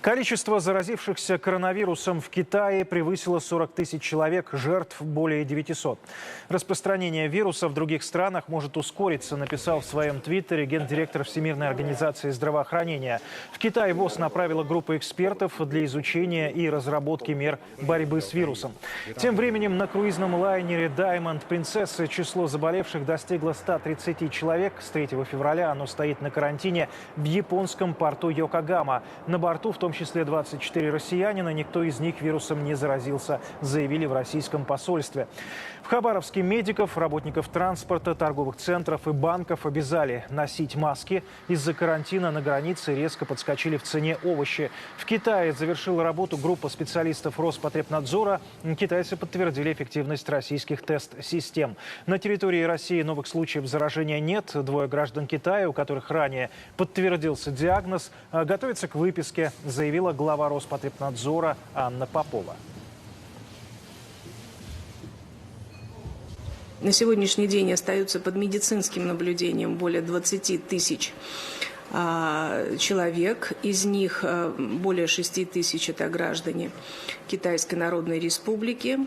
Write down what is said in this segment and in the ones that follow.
Количество заразившихся коронавирусом в Китае превысило 40 тысяч человек, жертв более 900. Распространение вируса в других странах может ускориться, написал в своем твиттере гендиректор Всемирной организации здравоохранения. В Китай ВОЗ направила группу экспертов для изучения и разработки мер борьбы с вирусом. Тем временем на круизном лайнере Diamond Princess число заболевших достигло 130 человек. С 3 февраля оно стоит на карантине в японском порту Йокогама. На борту в том числе 24 россиянина. Никто из них вирусом не заразился, заявили в российском посольстве. В Хабаровске медиков, работников транспорта, торговых центров и банков обязали носить маски. Из-за карантина на границе резко подскочили в цене овощи. В Китае завершила работу группа специалистов Роспотребнадзора. Китайцы подтвердили эффективность российских тест-систем. На территории России новых случаев заражения нет. Двое граждан Китая, у которых ранее подтвердился диагноз, готовятся к выписке, заявила глава Роспотребнадзора Анна Попова. На сегодняшний день остаются под медицинским наблюдением более 20 тысяч человек. Из них более 6 тысяч – это граждане Китайской Народной Республики.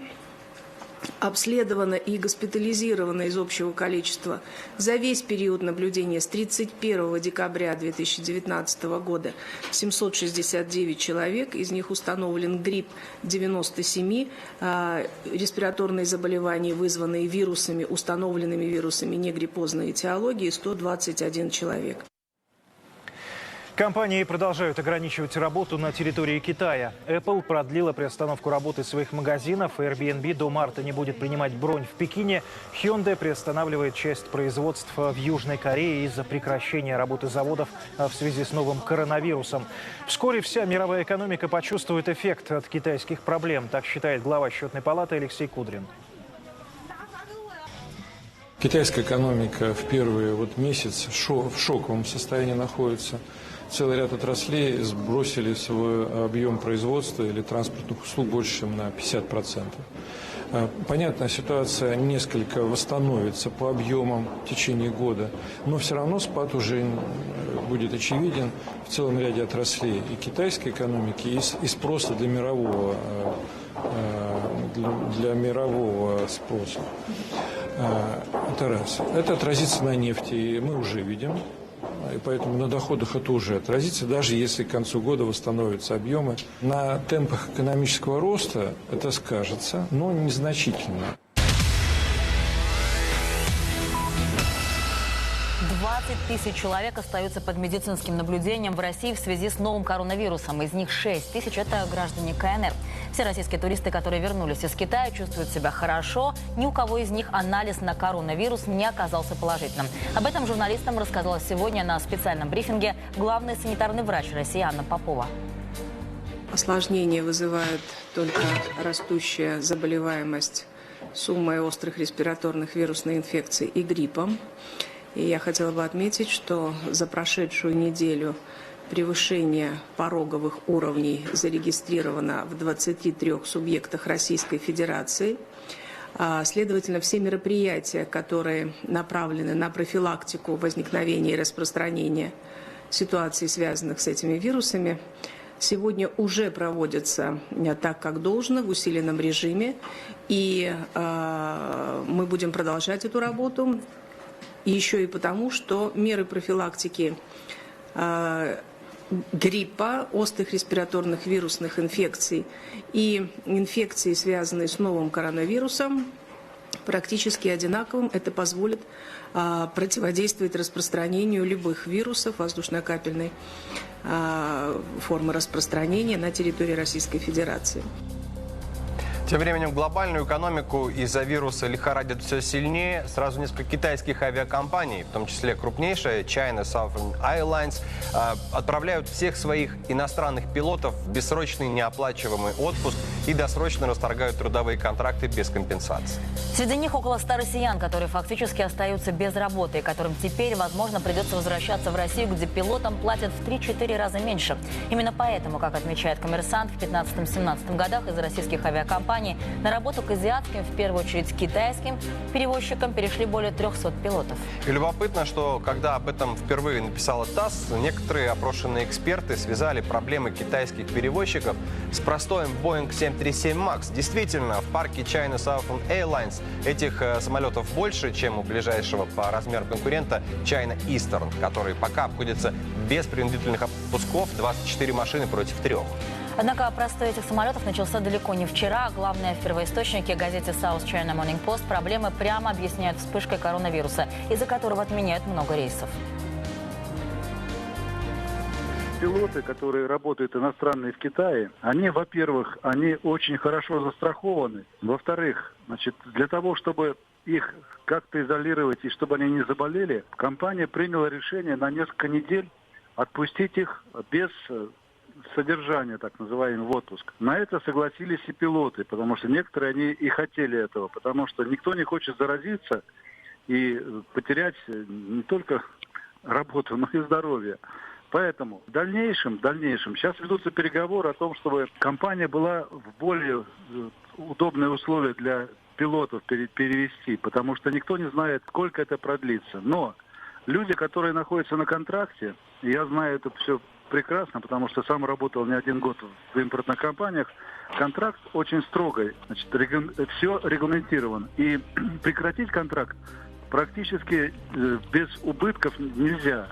Обследовано и госпитализировано из общего количества за весь период наблюдения с 31 декабря 2019 года 769 человек. Из них установлен грипп 97, респираторные заболевания, вызванные вирусами, установленными вирусами негриппозной этиологии, 121 человек. Компании продолжают ограничивать работу на территории Китая. Apple продлила приостановку работы своих магазинов. Airbnb до марта не будет принимать бронь в Пекине. Hyundai приостанавливает часть производства в Южной Корее из-за прекращения работы заводов в связи с новым коронавирусом. Вскоре вся мировая экономика почувствует эффект от китайских проблем. Так считает глава Счетной палаты Алексей Кудрин. Китайская экономика в первый месяц в шоковом состоянии находится. Целый ряд отраслей сбросили свой объем производства или транспортных услуг больше, чем на 50%. Понятно, ситуация несколько восстановится по объемам в течение года, но все равно спад уже будет очевиден в целом ряде отраслей и китайской экономики, и спроса для мирового спроса. Это раз. Это отразится на нефти, и мы уже видим. И поэтому на доходах это уже отразится, даже если к концу года восстановятся объемы. На темпах экономического роста это скажется, но незначительно. 20 тысяч человек остаются под медицинским наблюдением в России в связи с новым коронавирусом. Из них 6 тысяч – это граждане КНР. Все российские туристы, которые вернулись из Китая, чувствуют себя хорошо. Ни у кого из них анализ на коронавирус не оказался положительным. Об этом журналистам рассказала сегодня на специальном брифинге главный санитарный врач России Анна Попова. Осложнения вызывают только растущая заболеваемость суммой острых респираторных вирусных инфекций и гриппом. И я хотела бы отметить, что за прошедшую неделю превышение пороговых уровней зарегистрировано в 23 субъектах Российской Федерации. Следовательно, все мероприятия, которые направлены на профилактику возникновения и распространения ситуаций, связанных с этими вирусами, сегодня уже проводятся так, как должно, в усиленном режиме. И мы будем продолжать эту работу. И еще и потому, что меры профилактики гриппа, острых респираторных вирусных инфекций и инфекций, связанные с новым коронавирусом, практически одинаковым. Это позволит противодействовать распространению любых вирусов воздушно-капельной формы распространения на территории Российской Федерации. Тем временем глобальную экономику из-за вируса лихорадит все сильнее. Сразу несколько китайских авиакомпаний, в том числе крупнейшая China Southern Airlines, отправляют всех своих иностранных пилотов в бессрочный неоплачиваемый отпуск и досрочно расторгают трудовые контракты без компенсации. Среди них около 100 россиян, которые фактически остаются без работы и которым теперь, возможно, придется возвращаться в Россию, где пилотам платят в 3-4 раза меньше. Именно поэтому, как отмечает «Коммерсант», в 2015-2017 годах из российских авиакомпаний авиакомпаний. На работу к азиатским, в первую очередь китайским перевозчикам перешли более 300 пилотов. И любопытно, что когда об этом впервые написала ТАСС, некоторые опрошенные эксперты связали проблемы китайских перевозчиков с простоем Boeing 737 MAX. Действительно, в парке China Southern Airlines этих самолетов больше, чем у ближайшего по размеру конкурента China Eastern, который пока обходится без принудительных отпусков 24 машины против 3. Однако простой этих самолетов начался далеко не вчера. Главное, в первоисточнике газете South China Morning Post проблемы прямо объясняют вспышкой коронавируса, из-за которого отменяют много рейсов. Пилоты, которые работают иностранные в Китае, они, во-первых, они очень хорошо застрахованы. Во-вторых, для того, чтобы их как-то изолировать и чтобы они не заболели, компания приняла решение на несколько недель отпустить их без содержания, так называемый, в отпуск. На это согласились и пилоты, потому что некоторые они и хотели этого, потому что никто не хочет заразиться и потерять не только работу, но и здоровье. Поэтому в дальнейшем сейчас ведутся переговоры о том, чтобы компания была в более удобные условия для пилотов перевести, потому что никто не знает, сколько это продлится. Но люди, которые находятся на контракте, я знаю это все прекрасно, потому что сам работал не один год в импортных компаниях, контракт очень строгий, все регламентировано. И прекратить контракт практически без убытков нельзя.